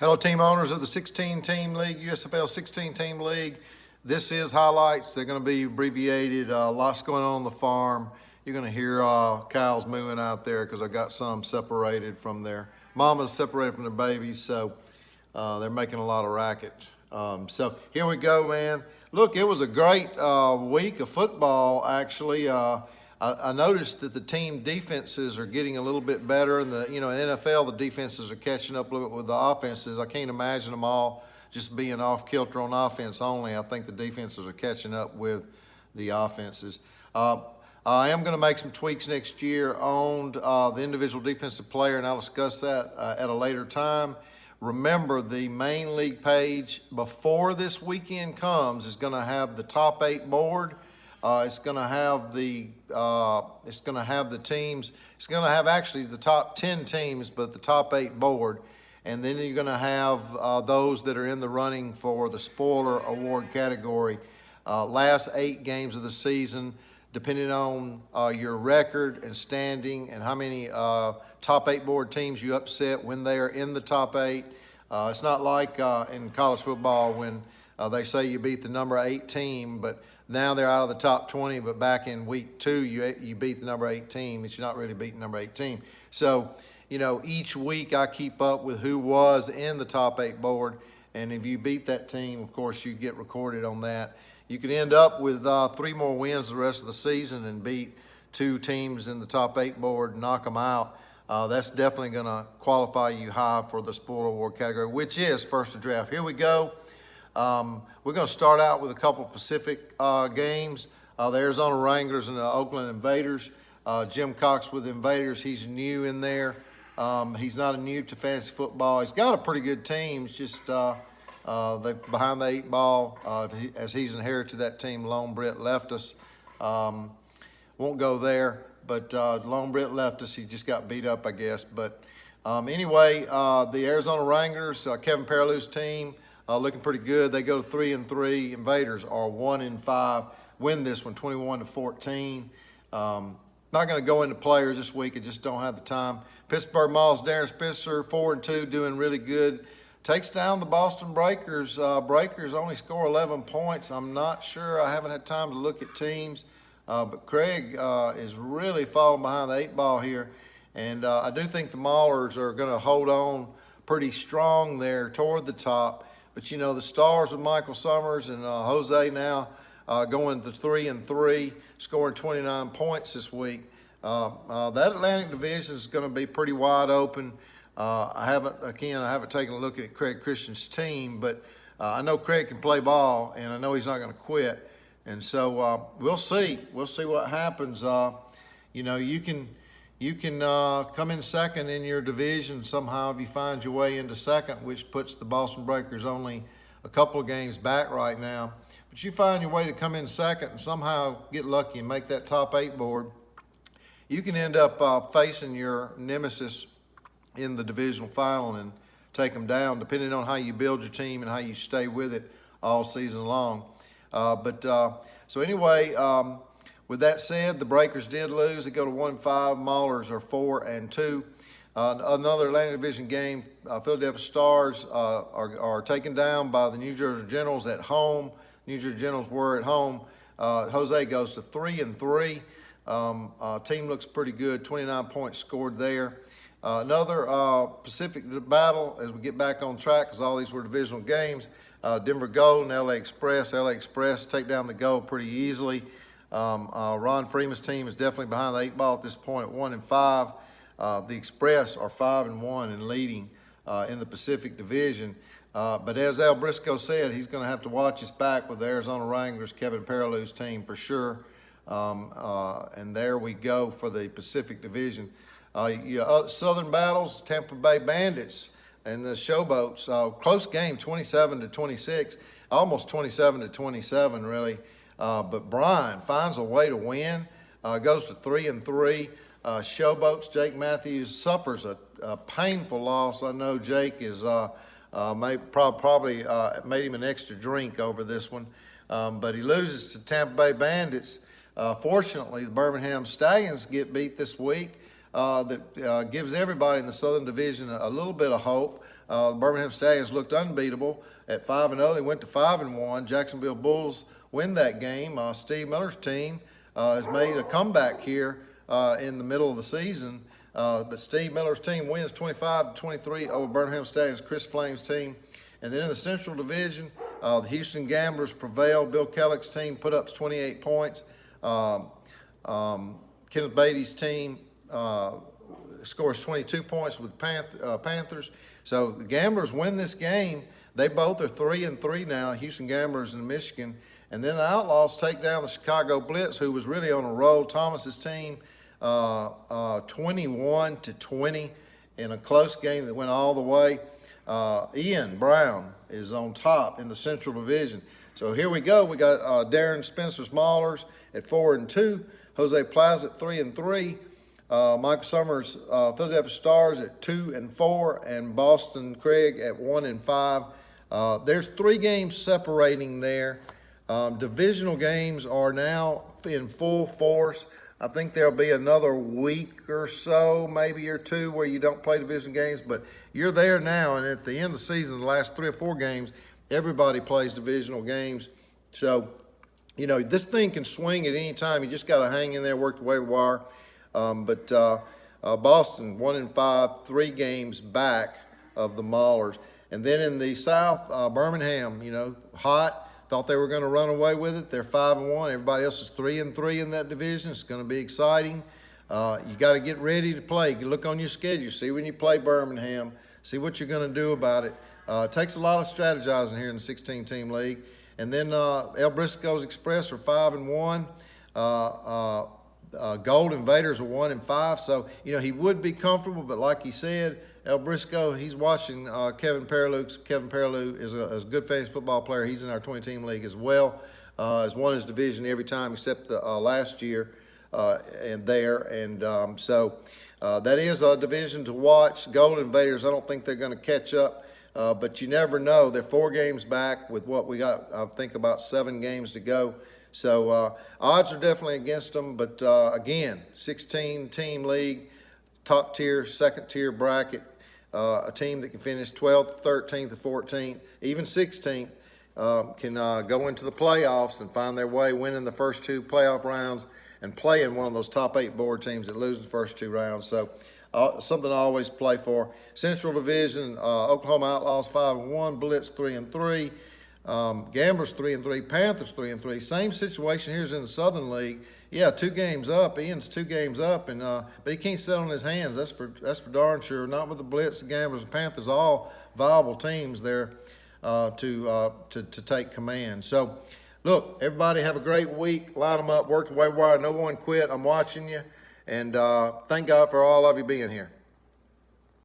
Hello, team owners of the 16-team league, USFL 16-team league. This is highlights. They're going to be abbreviated. Lots going on the farm. You're going to hear cows mooing out there because I got some separated from their mamas, separated from their babies. So they're making a lot of racket. So here we go, man. Look, it was a great week of football, actually. I noticed that the team defenses are getting a little bit better. In the NFL, the defenses are catching up a little bit with the offenses. I can't imagine them all just being off kilter on offense only. I think the defenses are catching up with the offenses. I am going to make some tweaks next year on the individual defensive player, and I'll discuss that at a later time. Remember, the main league page before this weekend comes is going to have the top 8 board. It's going to have the teams. It's going to have actually the top 10 teams, but the top 8 board, and then you're going to have those that are in the running for the spoiler award category. Last 8 games of the season, depending on your record and standing and how many top 8 board teams you upset when they are in the top 8. It's not like in college football when they say you beat the number 8 team, but now they're out of the top 20, but back in week 2, you beat the number 8 team, but you're not really beating number 8 team. So, each week I keep up with who was in the top 8 board, and if you beat that team, of course, you get recorded on that. You could end up with 3 more wins the rest of the season and beat 2 teams in the top 8 board and knock them out. That's definitely going to qualify you high for the spoiler award category, which is first to draft. Here we go. We're going to start out with a couple Pacific games. The Arizona Wranglers and the Oakland Invaders. Jim Cox with the Invaders. He's new in there. He's not new to fantasy football. He's got a pretty good team. It's just they're behind the 8 ball. As he's inherited that team, Lone Britt left us. Won't go there, but Lone Britt left us. He just got beat up, I guess. But anyway, the Arizona Wranglers, Kevin Perillou's team, looking pretty good. They go to 3-3. Invaders are 1-5. Win this one, 21-14. Not going to go into players this week. I just don't have the time. Pittsburgh Mall's Darren Spitzer, 4-2, doing really good. Takes down the Boston Breakers. Breakers only score 11 points. I'm not sure. I haven't had time to look at teams. But Craig is really falling behind the 8 ball here. And I do think the Maulers are going to hold on pretty strong there toward the top. But, the Stars with Michael Summers and Jose now going to 3-3, scoring 29 points this week. That Atlantic Division is going to be pretty wide open. I haven't taken a look at Craig Christian's team, but I know Craig can play ball, and I know he's not going to quit. And so we'll see. We'll see what happens. You can come in second in your division somehow if you find your way into second, which puts the Boston Breakers only a couple of games back right now. But you find your way to come in second and somehow get lucky and make that top 8 board, you can end up facing your nemesis in the divisional final and take them down, depending on how you build your team and how you stay with it all season long. So anyway, with that said, the Breakers did lose. They go to 1-5. Maulers are 4-2. Another Atlantic Division game, Philadelphia Stars are taken down by the New Jersey Generals at home. New Jersey Generals were at home. Jose goes to 3-3. Team looks pretty good. 29 points scored there. Another Pacific battle as we get back on track, because all these were divisional games. Denver Gold and LA Express. LA Express take down the Gold pretty easily. Ron Freeman's team is definitely behind the 8 ball at this point at 1-5. The Express are 5-1 and leading in the Pacific Division. But as Al Briscoe said, he's going to have to watch his back with the Arizona Wranglers, Kevin Perillou's team for sure. And there we go for the Pacific Division. Southern battles, Tampa Bay Bandits and the Showboats. Close game, 27-26, almost 27-27 really. But Brian finds a way to win, goes to 3-3. Showboats, Jake Matthews suffers a painful loss. I know Jake is probably made him an extra drink over this one. But he loses to Tampa Bay Bandits. Fortunately, the Birmingham Stallions get beat this week. that gives everybody in the Southern Division a little bit of hope. The Birmingham Stallions looked unbeatable at 5-0. They went to 5-1. Jacksonville Bulls win that game. Steve Miller's team has made a comeback here in the middle of the season. But Steve Miller's team wins 25-23 over Birmingham Stallions, Chris Flame's team. And then in the Central Division, the Houston Gamblers prevail. Bill Kellick's team put up 28 points. Kenneth Beatty's team scores 22 points with Panthers. So the Gamblers win this game. They both are 3-3 now, Houston Gamblers and Michigan. And then the Outlaws take down the Chicago Blitz, who was really on a roll. Thomas's team 21-20 in a close game that went all the way. Ian Brown is on top in the Central Division. So here we go. We got Darren Spencer's Maulers at 4-2, Jose Plaza at 3-3, Michael Summers' Philadelphia Stars at 2-4, and Boston Craig at 1-5. There's 3 games separating there. Divisional games are now in full force. I think there'll be another week or so, maybe or 2, where you don't play division games, but you're there now, and at the end of the season, the last 3 or 4 games, everybody plays divisional games. So, you know, this thing can swing at any time. You just got to hang in there, work the waiver wire. But Boston 1-5, 3 games back of the Maulers. And then in the South, Birmingham, you know, hot. Thought they were going to run away with it. They're 5-1. Everybody else is 3-3 in that division. It's going to be exciting. You got to get ready to play. You look on your schedule. See when you play Birmingham. See what you're going to do about it. It takes a lot of strategizing here in the 16-team league. And then El Briscoe's Express are 5-1. Gold Invaders are 1-5. So, you know, he would be comfortable, but like he said, El Briscoe, he's watching Kevin Perilou. Kevin Perilou is a good fantasy football player. He's in our 20-team league as well. Has won his division every time except the last year and there. And so that is a division to watch. Gold Invaders, I don't think they're going to catch up. But you never know. They're 4 games back with what we got, I think, about 7 games to go. So odds are definitely against them. But, again, 16-team league, top tier, second tier bracket, a team that can finish 12th, 13th, or 14th, even 16th, can go into the playoffs and find their way, winning the first 2 playoff rounds and playing one of those top 8 board teams that lose the first 2 rounds. So something I always play for. Central Division, Oklahoma Outlaws 5-1, Blitz 3-3, Gamblers 3-3, Panthers 3-3. Same situation here as in the Southern League. Yeah, 2 games up. Ian's 2 games up, and but he can't sit on his hands. That's for darn sure. Not with the Blitz, the Gamblers, and Panthers, all viable teams there to take command. So, look, everybody have a great week. Line them up, work the waiver wire. No one quit. I'm watching you, and thank God for all of you being here.